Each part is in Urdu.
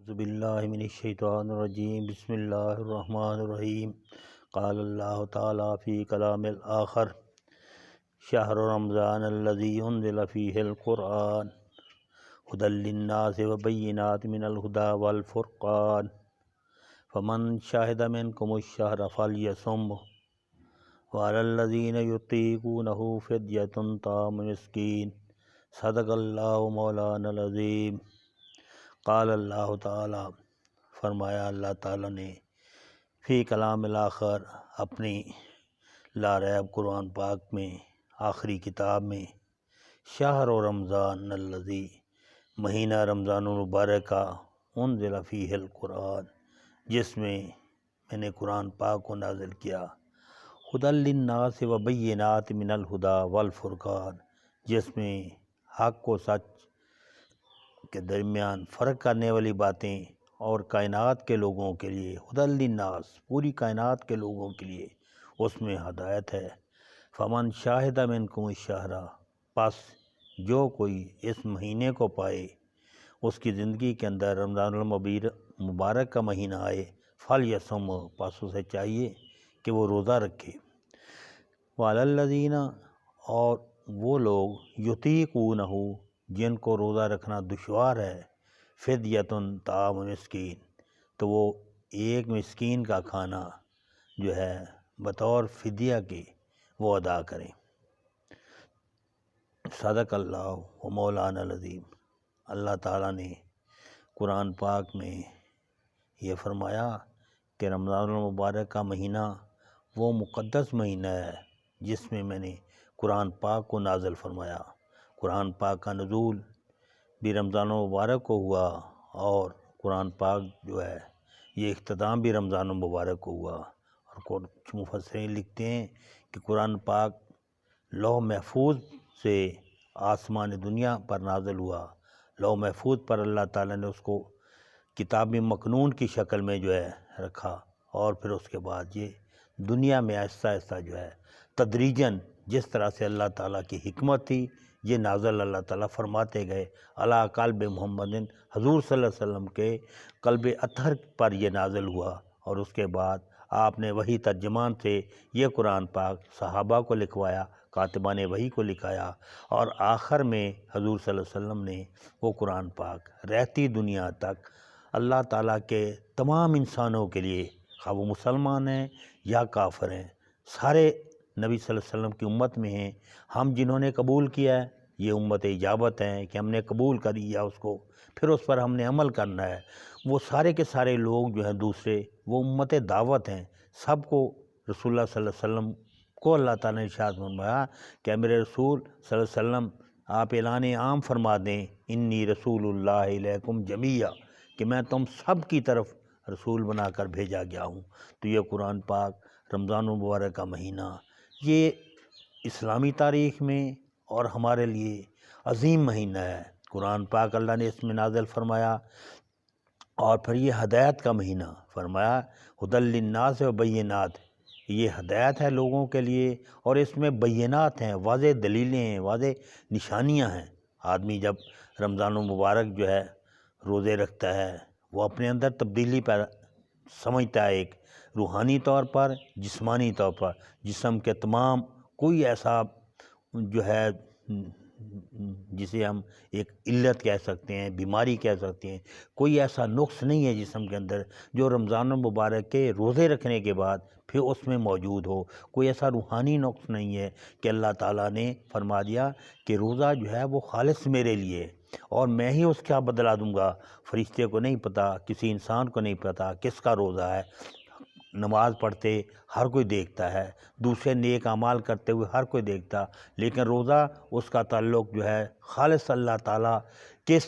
اعوذ باللہ من الشیطان الرجیم بسم اللہ الرحمن الرحیم قال اللہ تعالیٰ فی کلام الآخر شہر رمضان الذی انزل فیہ القرآن ھدی للناس وبینات من الہدی والفرقان فمن شہد منکم الشہر فلیصمہ وعلی الذین یطیقونہ فدیۃ طعام مسکین صدق اللہ مولانا العظیم۔ قال اللہ تعالیٰ، فرمایا اللہ تعالیٰ نے، فی کلام الآخر، اپنی لاریب قرآن پاک میں آخری کتاب میں، شہر و رمضان الذی، مہینہ رمضان المبارک کا، انزل فیہ القرآن، جس میں نے قرآن پاک کو نازل کیا، ھدی للناس وبینات من الہدی والفرقان، جس میں حق و سچ کے درمیان فرق کرنے والی باتیں اور کائنات کے لوگوں کے لیے، ھدی للناس، پوری کائنات کے لوگوں کے لیے اس میں ہدایت ہے۔ فمن شاہد منکم الشہر، پس جو کوئی اس مہینے کو پائے، اس کی زندگی کے اندر رمضان المبارک کا مہینہ آئے، فلیصم، پس اسے چاہیے کہ وہ روزہ رکھے۔ وعلی الذین، اور وہ لوگ، یطیقونہ، جن کو روزہ رکھنا دشوار ہے، فدیۃ طعام مسکین، تو وہ ایک مسکین کا کھانا جو ہے بطور فدیہ کے وہ ادا کریں۔ صدق اللہ و مولانا العظیم۔ اللہ تعالیٰ نے قرآن پاک میں یہ فرمایا کہ رمضان المبارک کا مہینہ وہ مقدس مہینہ ہے جس میں نے قرآن پاک کو نازل فرمایا۔ قرآن پاک کا نزول بھی رمضان المبارک کو ہوا، اور قرآن پاک جو ہے یہ اختتام بھی رمضان المبارک کو ہوا۔ اور کچھ مفسرین لکھتے ہیں کہ قرآن پاک لوح محفوظ سے آسمان دنیا پر نازل ہوا، لوح محفوظ پر اللہ تعالیٰ نے اس کو کتاب مکنون کی شکل میں جو ہے رکھا، اور پھر اس کے بعد یہ دنیا میں آہستہ آہستہ جو ہے تدریجاً، جس طرح سے اللہ تعالیٰ کی حکمت تھی، یہ نازل اللہ تعالیٰ فرماتے گئے۔ علی قلب محمد، حضور صلی اللہ علیہ وسلم کے قلب اطہر پر یہ نازل ہوا، اور اس کے بعد آپ نے وحی ترجمان سے یہ قرآن پاک صحابہ کو لکھوایا، کاتبان وحی کو لکھایا، اور آخر میں حضور صلی اللہ علیہ وسلم نے وہ قرآن پاک رہتی دنیا تک اللہ تعالیٰ کے تمام انسانوں کے لیے، خواہ وہ مسلمان ہیں یا کافر ہیں، سارے نبی صلی اللہ علیہ وسلم کی امت میں ہیں۔ ہم جنہوں نے قبول کیا ہے، یہ امت اجابت ہیں کہ ہم نے قبول کر لیا اس کو، پھر اس پر ہم نے عمل کرنا ہے۔ وہ سارے کے سارے لوگ جو ہیں دوسرے، وہ امت دعوت ہیں، سب کو رسول اللہ صلی اللہ علیہ وسلم کو اللہ تعالیٰ نے ارشاد فرمایا کہ میرے رسول صلی اللہ علیہ وسلم آپ اعلان عام فرما دیں، انی رسول اللہ علیکم جمیعا، کہ میں تم سب کی طرف رسول بنا کر بھیجا گیا ہوں۔ تو یہ قرآن پاک رمضان المبارک کا مہینہ، یہ اسلامی تاریخ میں اور ہمارے لیے عظیم مہینہ ہے۔ قرآن پاک اللہ نے اس میں نازل فرمایا، اور پھر یہ ہدایت کا مہینہ فرمایا، ھدی للناس وبینات، یہ ہدایت ہے لوگوں کے لیے، اور اس میں بینات ہیں، واضح دلیلیں ہیں، واضح نشانیاں ہیں۔ آدمی جب رمضان المبارک جو ہے روزے رکھتا ہے، وہ اپنے اندر تبدیلی پر سمجھتا ہے، ایک روحانی طور پر، جسمانی طور پر، جسم کے تمام کوئی ایسا جو ہے جسے ہم ایک علت کہہ سکتے ہیں، بیماری کہہ سکتے ہیں، کوئی ایسا نقص نہیں ہے جسم کے اندر جو رمضان المبارک کے روزے رکھنے کے بعد پھر اس میں موجود ہو۔ کوئی ایسا روحانی نقص نہیں ہے کہ اللہ تعالیٰ نے فرما دیا کہ روزہ جو ہے وہ خالص میرے لیے، اور میں ہی اس کا بدلہ دوں گا۔ فرشتے کو نہیں پتہ، کسی انسان کو نہیں پتہ کس کا روزہ ہے۔ نماز پڑھتے ہر کوئی دیکھتا ہے، دوسرے نیک اعمال کرتے ہوئے ہر کوئی دیکھتا، لیکن روزہ اس کا تعلق جو ہے خالص اللہ تعالیٰ کس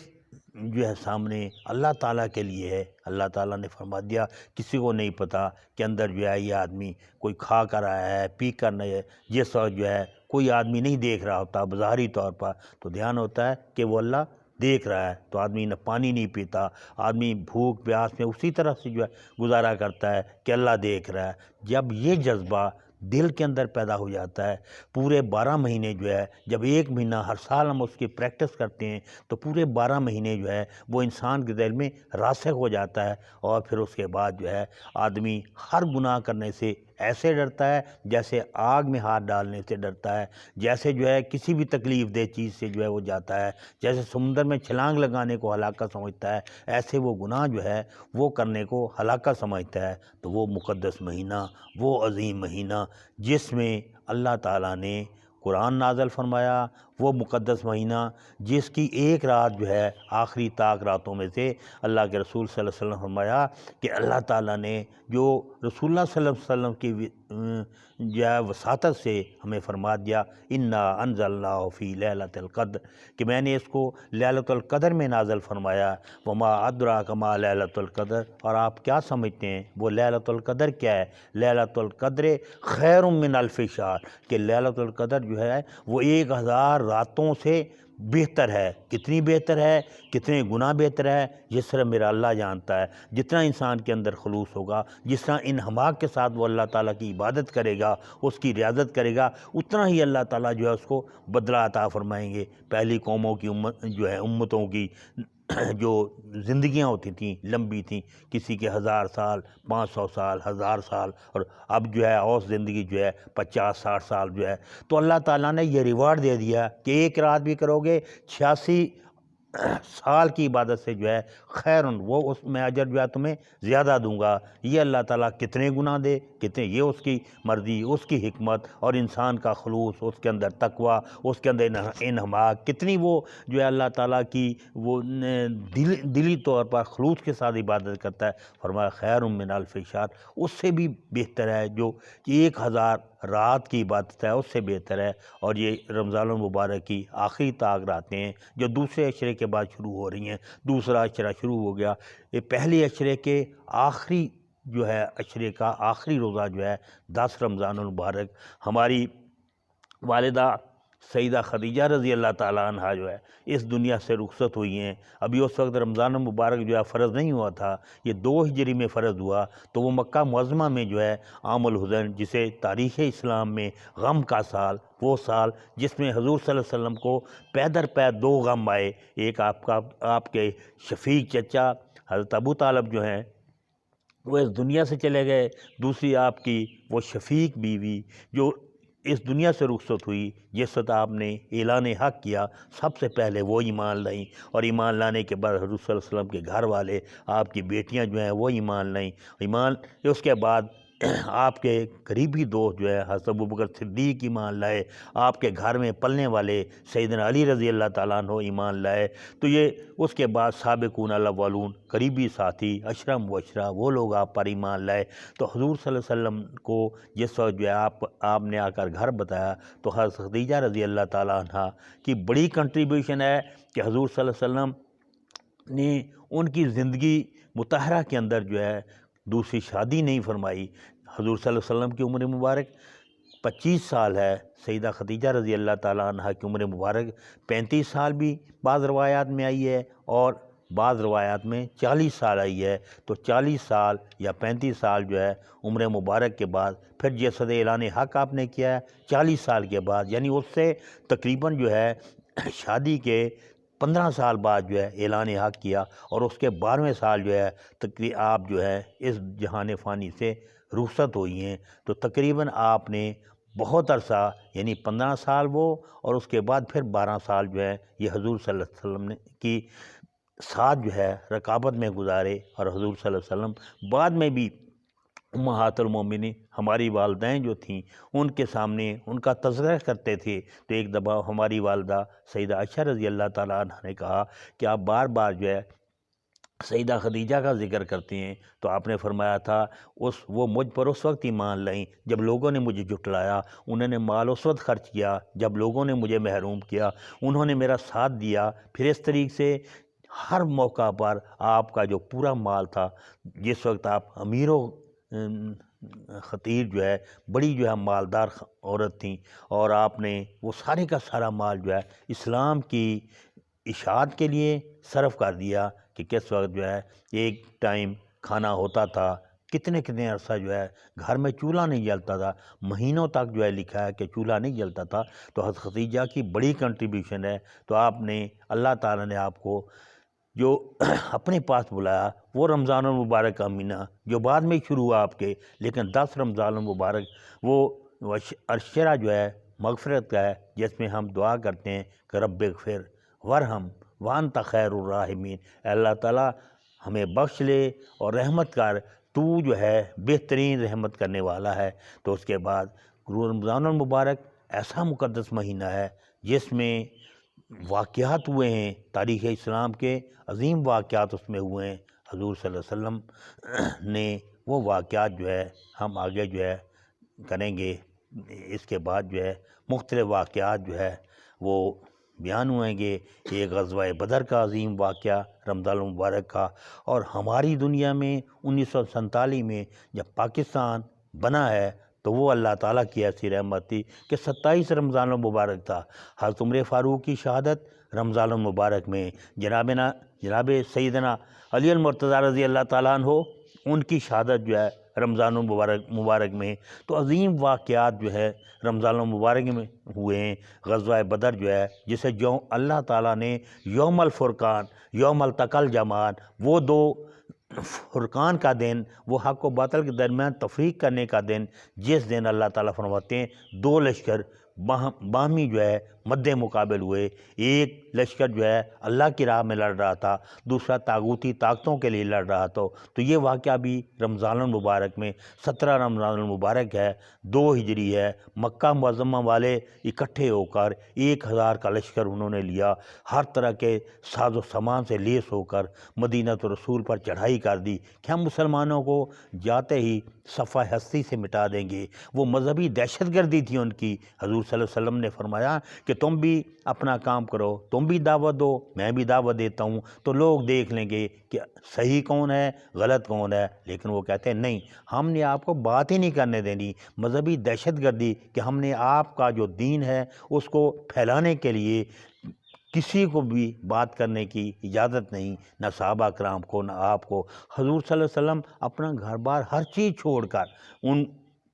جو ہے سامنے اللہ تعالیٰ کے لیے ہے۔ اللہ تعالیٰ نے فرما دیا کسی کو نہیں پتہ کہ اندر جو ہے یہ آدمی کوئی کھا کر آیا ہے، پی کر نہیں ہے، جس وقت جو ہے کوئی آدمی نہیں دیکھ رہا ہوتا بظاہری طور پر، تو دھیان ہوتا ہے کہ وہ اللہ دیکھ رہا ہے، تو آدمی نہ پانی نہیں پیتا، آدمی بھوک پیاس میں اسی طرح سے جو ہے گزارا کرتا ہے کہ اللہ دیکھ رہا ہے۔ جب یہ جذبہ دل کے اندر پیدا ہو جاتا ہے۔ پورے 12 مہینے جو ہے، جب ایک مہینہ ہر سال ہم اس کی پریکٹس کرتے ہیں تو پورے 12 مہینے جو ہے وہ انسان کے دل میں راسخ ہو جاتا ہے، اور پھر اس کے بعد جو ہے آدمی ہر گناہ کرنے سے ایسے ڈرتا ہے جیسے آگ میں ہاتھ ڈالنے سے ڈرتا ہے، جیسے جو ہے کسی بھی تکلیف دہ چیز سے جو ہے وہ جاتا ہے، جیسے سمندر میں چھلانگ لگانے کو ہلاکت سمجھتا ہے، ایسے وہ گناہ جو ہے وہ کرنے کو ہلاکت سمجھتا ہے۔ تو وہ مقدس مہینہ، وہ عظیم مہینہ جس میں اللہ تعالیٰ نے قرآن نازل فرمایا، وہ مقدس مہینہ جس کی ایک رات جو ہے آخری طاق راتوں میں سے اللہ کے رسول صلی اللہ علیہ وسلم فرمایا کہ اللہ تعالیٰ نے جو رسول اللہ صلی اللہ علیہ وسلم کی جو ہے وساطت سے ہمیں فرما دیا، انا انزلناہ فی لیلۃ القدر، کہ میں نے اس کو لیلۃ القدر میں نازل فرمایا، وما ادراک ما لیلۃ القدر، اور آپ کیا سمجھتے ہیں وہ لیلۃ القدر کیا ہے؟ لیلۃ القدر خیر من الف شہر، کہ لیلۃ القدر جو ہے وہ 1000 راتوں سے بہتر ہے۔ کتنی بہتر ہے، کتنے گنا بہتر ہے، جس طرح میرا اللہ جانتا ہے۔ جتنا انسان کے اندر خلوص ہوگا، جس طرح انہماک کے ساتھ وہ اللہ تعالیٰ کی عبادت کرے گا، اس کی ریاضت کرے گا، اتنا ہی اللہ تعالیٰ جو ہے اس کو بدلہ عطا فرمائیں گے۔ پہلی قوموں کی جو ہے امتوں کی جو زندگیاں ہوتی تھیں لمبی تھیں، کسی کے 1000 سال، 500 سال، 1000 سال، اور اب جو ہے اوسط زندگی جو ہے 50-60 سال جو ہے۔ تو اللہ تعالیٰ نے یہ ریوارڈ دے دیا کہ ایک رات بھی کرو گے 86 سال کی عبادت سے جو ہے خیرن، وہ اس میں اجر جو ہے تمہیں زیادہ دوں گا۔ یہ اللہ تعالیٰ کتنے گناہ دے، کتنے، یہ اس کی مرضی، اس کی حکمت، اور انسان کا خلوص، اس کے اندر تقوی، اس کے اندر انہماک، کتنی وہ جو ہے اللہ تعالیٰ کی وہ دلی طور پر خلوص کے ساتھ عبادت کرتا ہے۔ فرمایا خیر من الف شہر، اس سے بھی بہتر ہے، جو 1000 رات کی عبادت ہے اس سے بہتر ہے۔ اور یہ رمضان المبارک کی آخری طاق راتیں ہیں جو دوسرے عشرے کے بعد شروع ہو رہی ہیں۔ دوسرا عشرہ شروع ہو گیا، یہ پہلے عشرے کے آخری جو ہے عشرے کا آخری روزہ جو ہے 10 رمضان المبارک، ہماری والدہ سیدہ خدیجہ رضی اللہ تعالیٰ عنہ جو ہے اس دنیا سے رخصت ہوئی ہیں۔ ابھی اس وقت رمضان المبارک جو ہے فرض نہیں ہوا تھا، یہ 2 ہجری میں فرض ہوا، تو وہ مکہ معظمہ میں جو ہے عام الحزن، جسے تاریخ اسلام میں غم کا سال، وہ سال جس میں حضور صلی اللہ علیہ وسلم کو پے در پے 2 غم آئے، ایک آپ کے شفیق چچا حضرت ابو طالب جو ہیں وہ اس دنیا سے چلے گئے، دوسری آپ کی وہ شفیق بیوی جو اس دنیا سے رخصت ہوئی، جس وقت آپ نے اعلان حق کیا سب سے پہلے وہ ایمان لائیں، اور ایمان لانے کے بعد حضور صلی اللہ علیہ وسلم کے گھر والے، آپ کی بیٹیاں جو ہیں وہ ایمان لائیں، اس کے بعد آپ کے قریبی دوست جو ہے حضرت ابوبکر صدیق ایمان لائے، آپ کے گھر میں پلنے والے سیدنا علی رضی اللہ تعالیٰ عنہ ایمان لائے، تو یہ اس کے بعد سابقون الاولون، قریبی ساتھی، عشرہ مبشرہ، وہ لوگ آپ پر ایمان لائے۔ تو حضور صلی اللہ علیہ وسلم کو جس وقت جو ہے آپ نے آ کر گھر بتایا، تو حضرت خدیجہ رضی اللہ تعالیٰ عنہ کی بڑی کنٹریبیوشن ہے کہ حضور صلی اللہ علیہ وسلم نے ان کی زندگی مطہرہ کے اندر جو ہے دوسری شادی نہیں فرمائی۔ حضور صلی اللہ علیہ وسلم کی عمر مبارک 25 سال ہے، سیدہ خدیجہ رضی اللہ تعالیٰ عنہ کی عمر مبارک 35 سال بھی بعض روایات میں آئی ہے، اور بعض روایات میں 40 سال آئی ہے۔ تو 40 سال یا 35 سال جو ہے عمر مبارک کے بعد پھر جس وقت اعلان حق آپ نے کیا ہے 40 سال کے بعد، یعنی اس سے تقریباً جو ہے شادی کے 15 سال بعد جو ہے اعلان حق کیا، اور اس کے 12ویں سال جو ہے آپ جو ہے اس جہان فانی سے رخصت ہوئی ہیں۔ تو تقریباً آپ نے بہت عرصہ، یعنی 15 سال وہ، اور اس کے بعد پھر 12 سال جو ہے یہ حضور صلی اللہ علیہ وسلم کی ساتھ جو ہے رکابت میں گزارے، اور حضور صلی اللہ علیہ وسلم بعد میں بھی امہات المومنین، ہماری والدین جو تھیں ان کے سامنے ان کا تذکرہ کرتے تھے۔ تو ایک دفعہ ہماری والدہ سیدہ عائشہ رضی اللہ تعالیٰ عنہ نے کہا کہ آپ بار بار جو ہے سیدہ خدیجہ کا ذکر کرتے ہیں، تو آپ نے فرمایا تھا وہ مجھ پر اس وقت ایمان لائیں جب لوگوں نے مجھے جھٹلایا، انہوں نے مال اس وقت خرچ کیا جب لوگوں نے مجھے محروم کیا، انہوں نے میرا ساتھ دیا۔ پھر اس طریقے سے ہر موقع پر آپ کا جو پورا مال تھا، جس وقت آپ امیر و خطیر جو ہے بڑی جو ہے مالدار عورت تھیں، اور آپ نے وہ سارے کا سارا مال جو ہے اسلام کی اشاعت کے لیے صرف کر دیا، کہ کس وقت جو ہے ایک ٹائم کھانا ہوتا تھا، کتنے کتنے عرصہ جو ہے گھر میں چولہا نہیں جلتا تھا، مہینوں تک جو ہے لکھا ہے کہ چولہا نہیں جلتا تھا۔ تو حضرت خدیجہ کی بڑی کنٹریبیوشن ہے۔ تو آپ نے اللہ تعالیٰ نے آپ کو جو اپنے پاس بلایا وہ رمضان المبارک کا مہینہ جو بعد میں شروع ہوا آپ کے، لیکن 10 رمضان المبارک وہ عشرہ جو ہے مغفرت کا ہے، جس میں ہم دعا کرتے ہیں کہ رب اغفر ورحم وانت خیر الراحمین، اے اللہ تعالیٰ ہمیں بخش لے اور رحمت کر، تو جو ہے بہترین رحمت کرنے والا ہے۔ تو اس کے بعد رمضان المبارک ایسا مقدس مہینہ ہے جس میں واقعات ہوئے ہیں، تاریخ اسلام کے عظیم واقعات اس میں ہوئے ہیں۔ حضور صلی اللہ علیہ وسلم نے وہ واقعات جو ہے ہم آگے جو ہے کریں گے۔ اس کے بعد جو ہے مختلف واقعات جو ہے وہ بیان ہوئیں گے۔ ایک غزوہ بدر کا عظیم واقعہ رمضان المبارک کا، اور ہماری دنیا میں 1947 میں جب پاکستان بنا ہے تو وہ اللہ تعالیٰ کی ایسی رحمت تھی کہ 27 رمضان المبارک تھا۔ حضرت عمر فاروق کی شہادت رمضان المبارک میں، جناب سیدنا علی المرتضیٰ رضی اللہ تعالیٰ عنہ ان کی شہادت جو ہے رمضان المبارک میں۔ تو عظیم واقعات جو ہے رمضان المبارک میں ہوئے ہیں۔ غزوہ بدر جو ہے جسے جو اللہ تعالیٰ نے یوم الفرقان، یوم التقى الجمعان، وہ دو فرقان کا دن، وہ حق و باطل کے درمیان تفریق کرنے کا دن، جس دن اللہ تعالیٰ فرماتے ہیں دو لشکر باہمی جو ہے مد مقابل ہوئے۔ ایک لشکر جو ہے اللہ کی راہ میں لڑ رہا تھا، دوسرا طاغوتی طاقتوں کے لیے لڑ رہا تھا۔ تو یہ واقعہ بھی رمضان المبارک میں 17 رمضان المبارک ہے، 2 ہجری ہے۔ مکہ معظمہ والے اکٹھے ہو کر 1000 کا لشکر انہوں نے لیا، ہر طرح کے ساز و سامان سے لیس ہو کر مدینہ رسول پر چڑھائی کر دی کہ ہم مسلمانوں کو جاتے ہی صفحہ ہستی سے مٹا دیں گے۔ وہ مذہبی دہشت گردی تھی ان کی۔ حضور صلی اللہ علیہ وسلم نے فرمایا کہ تم بھی اپنا کام کرو، تم بھی دعوت دو، میں بھی دعوت دیتا ہوں، تو لوگ دیکھ لیں گے کہ صحیح کون ہے غلط کون ہے۔ لیکن وہ کہتے ہیں نہیں، ہم نے آپ کو بات ہی نہیں کرنے دینی، مذہبی دہشت گردی کہ ہم نے آپ کا جو دین ہے اس کو پھیلانے کے لیے کسی کو بھی بات کرنے کی اجازت نہیں، نہ صحابہ کرام کو نہ آپ کو۔ حضور صلی اللہ علیہ وسلم اپنا گھر بار ہر چیز چھوڑ کر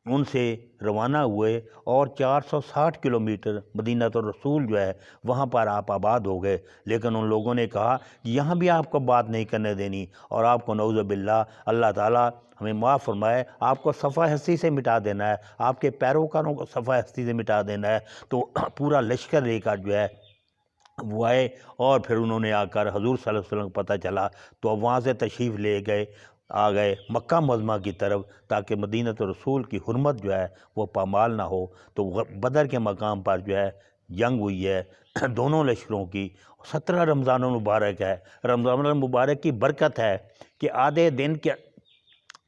ان سے روانہ ہوئے، اور 460 کلومیٹر مدینہ الرسول جو ہے وہاں پر آپ آباد ہو گئے۔ لیکن ان لوگوں نے کہا یہاں بھی آپ کو بات نہیں کرنے دینی، اور آپ کو نعوذ باللہ اللہ تعالیٰ ہمیں معاف فرمائے، آپ کو صفحہ ہستی سے مٹا دینا ہے، آپ کے پیروکاروں کو صفحہ ہستی سے مٹا دینا ہے۔ تو پورا لشکر لے کر جو ہے وہ آئے، اور پھر انہوں نے آ کر حضور صلی اللہ علیہ وسلم کو پتہ چلا تو وہاں سے تشریف لے گئے، آ گئے مکہ معظمہ کی طرف، تاکہ مدینہ رسول کی حرمت جو ہے وہ پامال نہ ہو۔ تو بدر کے مقام پر جو ہے جنگ ہوئی ہے دونوں لشکروں کی۔ 17 رمضان المبارک ہے۔ رمضان المبارک کی برکت ہے کہ آدھے دن کے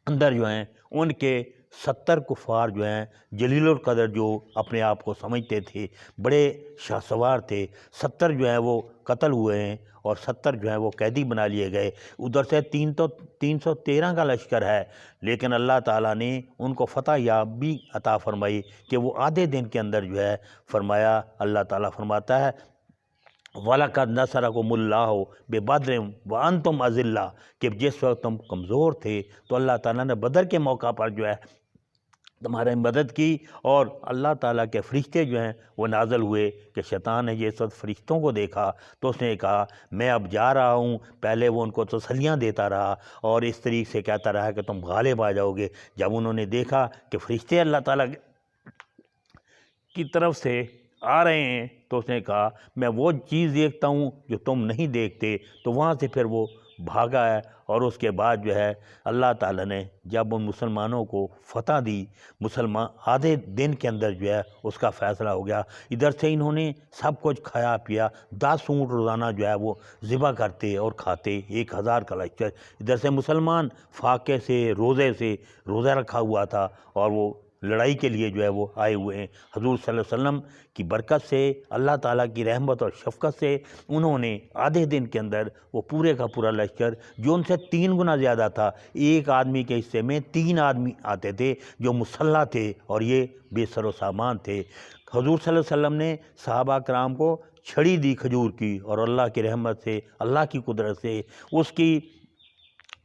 اندر جو ہیں ان کے 70 کفار جو ہیں جلیل القدر، جو اپنے آپ کو سمجھتے تھے بڑے شاہ سوار تھے، 70 جو ہیں وہ قتل ہوئے ہیں، اور 70 جو ہیں وہ قیدی بنا لیے گئے۔ ادھر سے 313 کا لشکر ہے، لیکن اللہ تعالیٰ نے ان کو فتح یابی عطا فرمائی کہ وہ آدھے دن کے اندر جو ہے فرمایا، اللہ تعالیٰ فرماتا ہے وَلَقَدْ نَصَرَكُمُ اللَّهُ بِبَدْرٍ وَأَنْتُمْ أَذِلَّةٌ، کہ جس وقت تم کمزور تھے تو اللہ تعالیٰ نے بدر کے موقع پر جو ہے تمہاری مدد کی، اور اللہ تعالیٰ کے فرشتے جو ہیں وہ نازل ہوئے کہ شیطان نے جس وقت فرشتوں کو دیکھا تو اس نے کہا میں اب جا رہا ہوں۔ پہلے وہ ان کو تسلیاں دیتا رہا اور اس طریقے سے کہتا رہا کہ تم غالب آ جاؤ گے۔ جب انہوں نے دیکھا کہ فرشتے اللہ تعالیٰ کی طرف سے آ رہے ہیں تو اس نے کہا میں وہ چیز دیکھتا ہوں جو تم نہیں دیکھتے۔ تو وہاں سے پھر وہ بھاگا ہے، اور اس کے بعد جو ہے اللہ تعالیٰ نے جب ان مسلمانوں کو فتح دی، مسلمان آدھے دن کے اندر جو ہے اس کا فیصلہ ہو گیا۔ ادھر سے انہوں نے سب کچھ کھایا پیا، 10 اونٹ روزانہ جو ہے وہ ذبح کرتے اور کھاتے، 1000 کا لشکر۔ ادھر سے مسلمان فاقے سے روزہ رکھا ہوا تھا، اور وہ لڑائی کے لیے جو ہے وہ آئے ہوئے ہیں۔ حضور صلی اللہ علیہ وسلم کی برکت سے، اللہ تعالیٰ کی رحمت اور شفقت سے انہوں نے آدھے دن کے اندر وہ پورے کا پورا لشکر، جو ان سے 3 گنا زیادہ تھا، ایک آدمی کے حصے میں 3 آدمی آتے تھے جو مسلح تھے، اور یہ بے سر و سامان تھے۔ حضور صلی اللہ علیہ وسلم نے صحابہ کرام کو چھڑی دی کھجور کی، اور اللہ کی رحمت سے، اللہ کی قدرت سے اس کی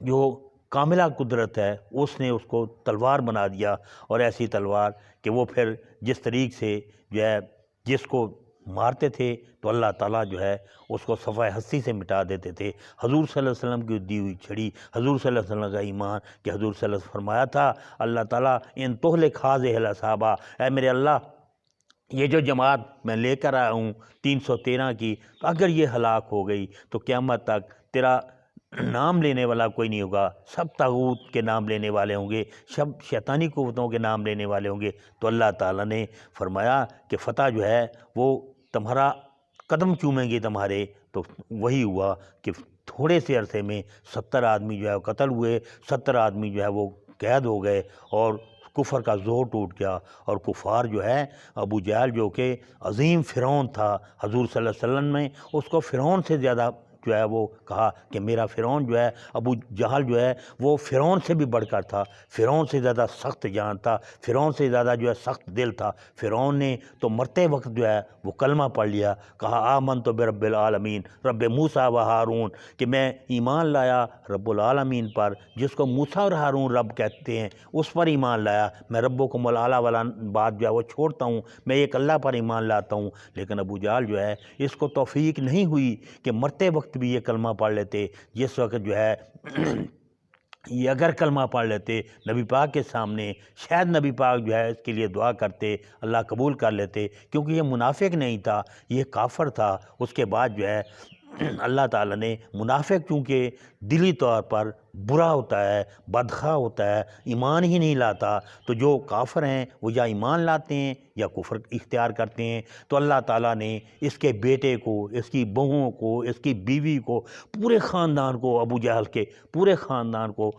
جو کاملہ قدرت ہے، اس نے اس کو تلوار بنا دیا، اور ایسی تلوار کہ وہ پھر جس طریق سے جو ہے جس کو مارتے تھے تو اللہ تعالیٰ جو ہے اس کو صفحہ ہستی سے مٹا دیتے تھے۔ حضور صلی اللہ علیہ وسلم کی دی ہوئی چھڑی، حضور صلی اللہ علیہ وسلم کا ایمان کہ حضور صلی اللہ علیہ وسلم فرمایا تھا اللہ تعالیٰ ان تہلک ہذہ الاصحابہ، اے میرے اللہ یہ جو جماعت میں لے کر آیا ہوں 313 کی، تو اگر یہ ہلاک ہو گئی تو قیامت تک تیرا نام لینے والا کوئی نہیں ہوگا، سب طاغوت کے نام لینے والے ہوں گے، سب شیطانی قوتوں کے نام لینے والے ہوں گے۔ تو اللہ تعالیٰ نے فرمایا کہ فتح جو ہے وہ تمہارا قدم چومیں گے تمہارے، تو وہی ہوا کہ تھوڑے سے عرصے میں 70 آدمی جو ہے قتل ہوئے، 70 آدمی جو ہے وہ قید ہو گئے، اور کفر کا زور ٹوٹ گیا۔ اور کفار جو ہے ابو جہل جو کہ عظیم فرعون تھا، حضور صلی اللہ علیہ وسلم نے اس کو فرعون سے زیادہ جو ہے وہ کہا کہ میرا فرعون جو ہے، ابو جہل جو ہے وہ فرعون سے بھی بڑھ کر تھا، فرعون سے زیادہ سخت جان تھا، فرعون سے زیادہ جو ہے سخت دل تھا۔ فرعون نے تو مرتے وقت جو ہے وہ کلمہ پڑھ لیا، کہا آمنت برب العالمین رب موسیٰ و ہارون، کہ میں ایمان لایا رب العالمین پر، جس کو موسیٰ اور ہارون رب کہتے ہیں، اس پر ایمان لایا۔ میں ربکم الاعلیٰ والا بات جو ہے وہ چھوڑتا ہوں، میں ایک اللہ پر ایمان لاتا ہوں۔ لیکن ابو جہل جو ہے اس کو توفیق نہیں ہوئی کہ مرتے وقت بھی یہ کلمہ پڑھ لیتے، جس وقت جو ہے یہ اگر کلمہ پڑھ لیتے نبی پاک کے سامنے، شاید نبی پاک جو ہے اس کے لیے دعا کرتے، اللہ قبول کر لیتے، کیونکہ یہ منافق نہیں تھا، یہ کافر تھا۔ اس کے بعد جو ہے اللہ تعالیٰ نے منافق چونکہ دلی طور پر برا ہوتا ہے، بدخواہ ہوتا ہے، ایمان ہی نہیں لاتا، تو جو کافر ہیں وہ یا ایمان لاتے ہیں یا کفر اختیار کرتے ہیں۔ تو اللہ تعالیٰ نے اس کے بیٹے کو، اس کی بہوؤں کو، اس کی بیوی کو، پورے خاندان کو، ابو جہل کے پورے خاندان کو،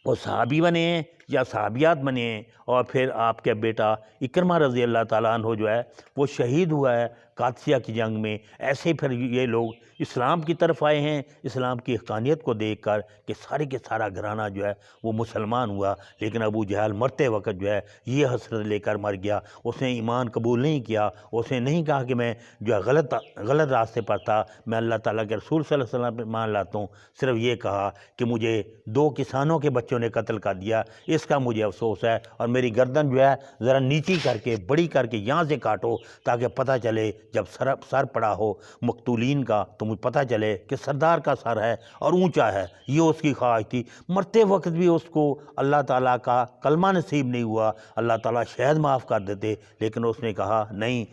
وہ صحابی بنے ہیں یا صحابیات بنے ہیں، اور پھر آپ کے بیٹا اکرمہ رضی اللہ تعالیٰ عنہ جو ہے وہ شہید ہوا ہے قادسیہ کی جنگ میں۔ ایسے پھر یہ لوگ اسلام کی طرف آئے ہیں، اسلام کی حقانیت کو دیکھ کر کہ سارے کے سارا گھرانہ جو ہے وہ مسلمان ہوا۔ لیکن ابو جہل مرتے وقت جو ہے یہ حسرت لے کر مر گیا، اس نے ایمان قبول نہیں کیا، اس نے نہیں کہا کہ میں جو ہے غلط راستے پر تھا، میں اللہ تعالیٰ کے رسول صلی اللہ علیہ وسلم پہ ایمان لاتا ہوں، صرف یہ کہا کہ مجھے 2 کسانوں کے بچوں نے قتل کر دیا، اس کا مجھے افسوس ہے، اور میری گردن جو ہے ذرا نیچی کر کے بڑی کر کے یہاں سے کاٹو، تاکہ پتہ چلے جب سر پڑا ہو مقتولین کا تو مجھے پتہ چلے کہ سردار کا سر ہے اور اونچا ہے۔ یہ اس کی خواہش تھی۔ مرتے وقت بھی اس کو اللہ تعالیٰ کا کلمہ نصیب نہیں ہوا، اللہ تعالیٰ شاید معاف کر دیتے، لیکن اس نے کہا نہیں،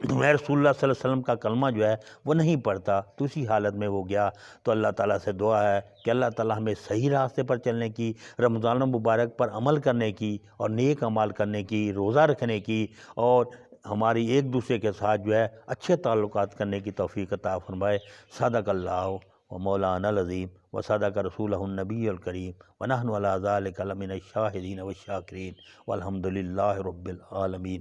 میں رسول اللہ صلی اللہ علیہ وسلم کا کلمہ جو ہے وہ نہیں پڑھتا، تو اسی حالت میں وہ گیا۔ تو اللہ تعالیٰ سے دعا ہے کہ اللہ تعالیٰ ہمیں صحیح راستے پر چلنے کی، رمضان المبارک پر عمل کرنے کی، اور نیک اعمال کرنے کی، روزہ رکھنے کی، اور ہماری ایک دوسرے کے ساتھ جو ہے اچھے تعلقات کرنے کی توفیق عطا فرمائے۔ صدق اللہ و مولانا العظیم و صدق رسولہ النبی الکریم ونحن علی ذلک لمن الشاہدین والشاکرین والحمد للہ رب العالمین۔